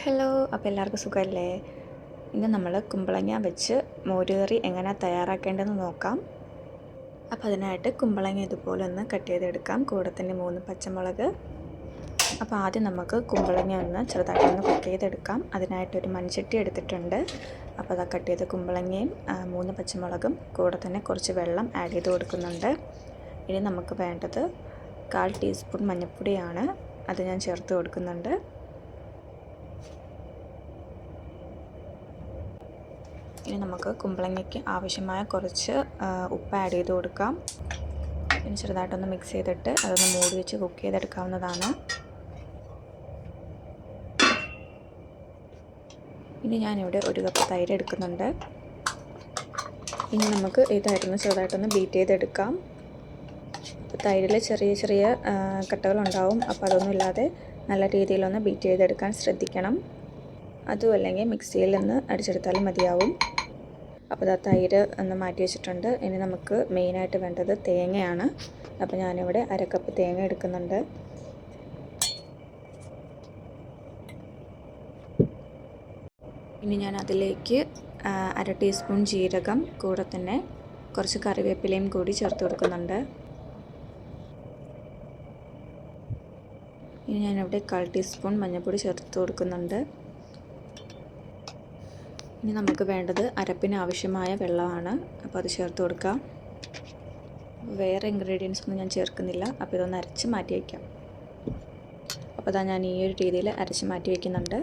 Hello, അപ്പോൾ എല്ലാവർക്കും സുഖമല്ലേ? ഇന്ന് നമ്മൾ കുമ്പളങ്ങ വെച്ച് മോരുകറി എങ്ങനെ തയ്യാറാക്കേണ്ടതെന്ന് നോക്കാം. അപ്പോൾ അതിനായിട്ട് കുമ്പളങ്ങ ഇതുപോലെ ഒന്ന് കട്ട് ചെയ്തെടുക്കാം. കൂടെ തന്നെ 3 പച്ചമുളക്. അപ്പോൾ ആദ്യം നമുക്ക് കുമ്പളങ്ങ ഒന്ന് ചെറുതായിട്ടൊന്ന് കുക്ക് ചെയ്തെടുക്കാം. അതിനായിട്ടൊരു മൺചട്ടി എടുത്തിട്ടുണ്ട്. അപ്പോൾ അത് കട്ട് ചെയ്ത കുമ്പളങ്ങയും 3 പച്ചമുളകും കൂടെ തന്നെ കുറച്ച് വെള്ളം ആഡ് ചെയ്ത് കൊടുക്കുന്നുണ്ട്. ഇനി നമുക്ക് വേണ്ടത് 1/4 ടീസ്പൂൺ മഞ്ഞൾപ്പൊടിയാണ്. അത് ഞാൻ ചേർത്ത് കൊടുക്കുന്നുണ്ട്. ഇനി നമുക്ക് കുമ്പളങ്ങയ്ക്ക് ആവശ്യമായ കുറച്ച് ഉപ്പ് ആഡ് ചെയ്ത് കൊടുക്കാം. ഇനി ചെറുതായിട്ടൊന്ന് മിക്സ് ചെയ്തിട്ട് അതൊന്ന് മൂടി വെച്ച് കുക്ക് ചെയ്തെടുക്കാവുന്നതാണ്. ഇനി ഞാനിവിടെ 1 കപ്പ് തൈര് എടുക്കുന്നുണ്ട്. ഇനി നമുക്ക് ഇതായിട്ടൊന്ന് ചെറുതായിട്ടൊന്ന് ബീറ്റ് ചെയ്തെടുക്കാം. തൈരിൽ ചെറിയ ചെറിയ കട്ടകളുണ്ടാവും. അപ്പോൾ അതൊന്നും ഇല്ലാതെ നല്ല രീതിയിലൊന്ന് ബീറ്റ് ചെയ്തെടുക്കാൻ ശ്രദ്ധിക്കണം. അതും അല്ലെങ്കിൽ മിക്സിയിൽ നിന്ന് അടിച്ചെടുത്താലും മതിയാവും. അപ്പോൾ തൈര് ഒന്ന് മാറ്റി വെച്ചിട്ടുണ്ട്. ഇനി നമുക്ക് മെയിനായിട്ട് വേണ്ടത് തേങ്ങയാണ്. അപ്പോൾ ഞാനിവിടെ 1/2 കപ്പ് തേങ്ങ എടുക്കുന്നുണ്ട്. ഇനി ഞാൻ അതിലേക്ക് 1/2 ടീസ്പൂൺ ജീരകം, കൂടെ തന്നെ കുറച്ച് കറിവേപ്പിലയും കൂടി ചേർത്ത് കൊടുക്കുന്നുണ്ട്. ഇനി ഞാനിവിടെ 1/4 ടീസ്പൂൺ മഞ്ഞൾപ്പൊടി ചേർത്ത് കൊടുക്കുന്നുണ്ട്. ഇനി നമുക്ക് വേണ്ടത് അരപ്പിന് ആവശ്യമായ വെള്ളമാണ്. അപ്പോൾ അത് ചേർത്ത് കൊടുക്കാം. വേറെ ഇൻഗ്രീഡിയൻസ് ഒന്നും ഞാൻ ചേർക്കുന്നില്ല. അപ്പോൾ ഇതൊന്ന് അരച്ച് മാറ്റി വയ്ക്കാം. അപ്പോൾ അതാ ഞാൻ ഈ ഒരു രീതിയിൽ അരച്ച് മാറ്റി വയ്ക്കുന്നുണ്ട്.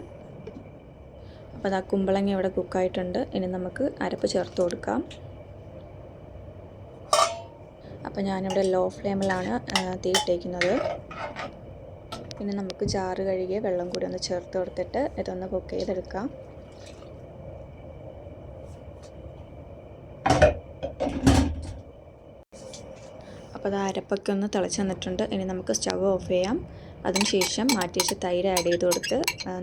അപ്പോൾ അതാ കുമ്പളങ്ങ ഇവിടെ കുക്കായിട്ടുണ്ട്. ഇനി നമുക്ക് അരപ്പ് ചേർത്ത് കൊടുക്കാം. അപ്പോൾ ഞാനിവിടെ ലോ ഫ്ലെയിമിലാണ് തീ ഇട്ടേക്കുന്നത്. പിന്നെ നമുക്ക് ജാറ് കഴുകിയ വെള്ളം കൂടി ഒന്ന് ചേർത്ത് കൊടുത്തിട്ട് ഇതൊന്ന് കുക്ക് ചെയ്തെടുക്കാം. അപ്പോൾ അത് അരപ്പൊക്കെ ഒന്ന് തിളച്ച് വന്നിട്ടുണ്ട്. ഇനി നമുക്ക് സ്റ്റവ് ഓഫ് ചെയ്യാം. അതിനുശേഷം മാറ്റി വെച്ച് തൈര് ആഡ് ചെയ്ത് കൊടുത്ത്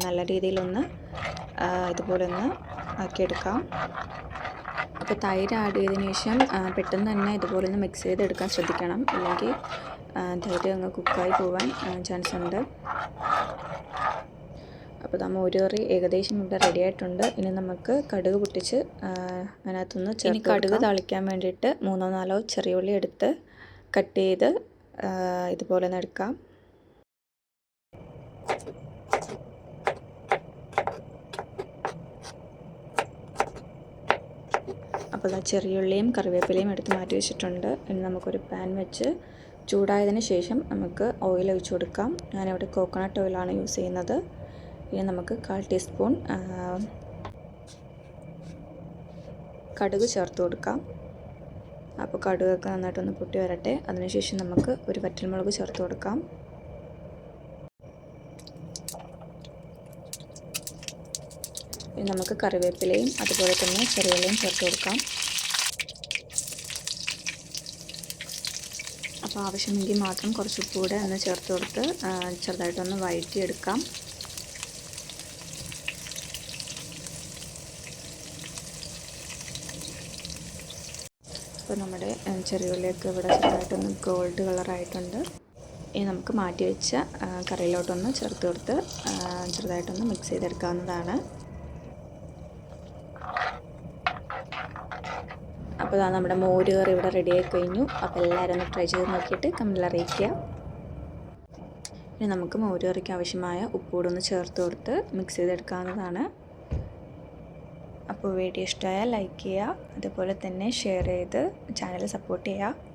നല്ല രീതിയിലൊന്ന് ഇതുപോലെ ഒന്ന് ആക്കിയെടുക്കാം. അപ്പോൾ തൈര് ആഡ് ചെയ്തതിന് ശേഷം പെട്ടെന്ന് തന്നെ ഇതുപോലെ ഒന്ന് മിക്സ് ചെയ്തെടുക്കാൻ ശ്രദ്ധിക്കണം. അല്ലെങ്കിൽ തൈര് അങ്ങ് കുക്കായി പോകാൻ ചാൻസ് ഉണ്ട്. അപ്പോൾ മോരുകറി ഏകദേശം ഇവിടെ റെഡി ആയിട്ടുണ്ട്. ഇനി നമുക്ക് കടുക് പൊട്ടിച്ച് അതിനകത്തുനിന്ന് ഇനി കടുക് താളിക്കാൻ വേണ്ടിയിട്ട് 3-4 ചെറിയ ഉള്ളി എടുത്ത് കട്ട് ചെയ്ത് ഇതുപോലെ ഒന്ന് എടുക്കാം. അപ്പോൾ ചെറിയുള്ളിയും കറിവേപ്പിലയും എടുത്ത് മാറ്റി വെച്ചിട്ടുണ്ട്. ഇനി നമുക്കൊരു പാൻ വെച്ച് ചൂടായതിന് ശേഷം നമുക്ക് ഓയിൽ ഒഴിച്ച് കൊടുക്കാം. ഞാനിവിടെ കോക്കനട്ട് ഓയിലാണ് യൂസ് ചെയ്യുന്നത്. ഇനി നമുക്ക് 1/4 ടീസ്പൂൺ കടുക് ചേർത്ത് കൊടുക്കാം. അപ്പോൾ കടുകൊക്കെ നന്നായിട്ടൊന്ന് പൊട്ടി വരട്ടെ. അതിനുശേഷം നമുക്ക് ഒരു വറ്റൽമുളക് ചേർത്ത് കൊടുക്കാം. ഇനി നമുക്ക് കറിവേപ്പിലയും അതുപോലെ തന്നെ ചെറിയുള്ളിയും ചേർത്ത് കൊടുക്കാം. അപ്പോൾ ആവശ്യമെങ്കിൽ മാത്രം കുറച്ച് ഉപ്പ് കൂടെ ഒന്ന് ചേർത്ത് കൊടുത്ത് ചെറുതായിട്ടൊന്ന് വഴറ്റിയെടുക്കാം. അപ്പോൾ നമ്മുടെ ചെറിയുള്ളിയൊക്കെ ഇവിടെ ചെറുതായിട്ടൊന്ന് ഗോൾഡ് കളറായിട്ടുണ്ട്. ഇനി നമുക്ക് മാറ്റി വെച്ച കറിയിലോട്ടൊന്ന് ചേർത്ത് കൊടുത്ത് ചെറുതായിട്ടൊന്ന് മിക്സ് ചെയ്തെടുക്കാവുന്നതാണ്. അപ്പോൾ നമ്മുടെ മോരുകറി ഇവിടെ റെഡിയായി കഴിഞ്ഞു. അപ്പോൾ എല്ലാവരും ഒന്ന് ട്രൈ ചെയ്ത് നോക്കിയിട്ട് കമൻറ്റിൽ അറിയിക്കുക. ഇനി നമുക്ക് മോരുകറിക്ക് ആവശ്യമായ ഉപ്പ് കൂടെ ഒന്ന് ചേർത്ത് കൊടുത്ത് മിക്സ് ചെയ്തെടുക്കാവുന്നതാണ്. അപ്പോൾ വീഡിയോ ഇഷ്ടമായാൽ ലൈക്ക് ചെയ്യുക, അതുപോലെ തന്നെ ഷെയർ ചെയ്ത് ചാനൽ സപ്പോർട്ട് ചെയ്യുക.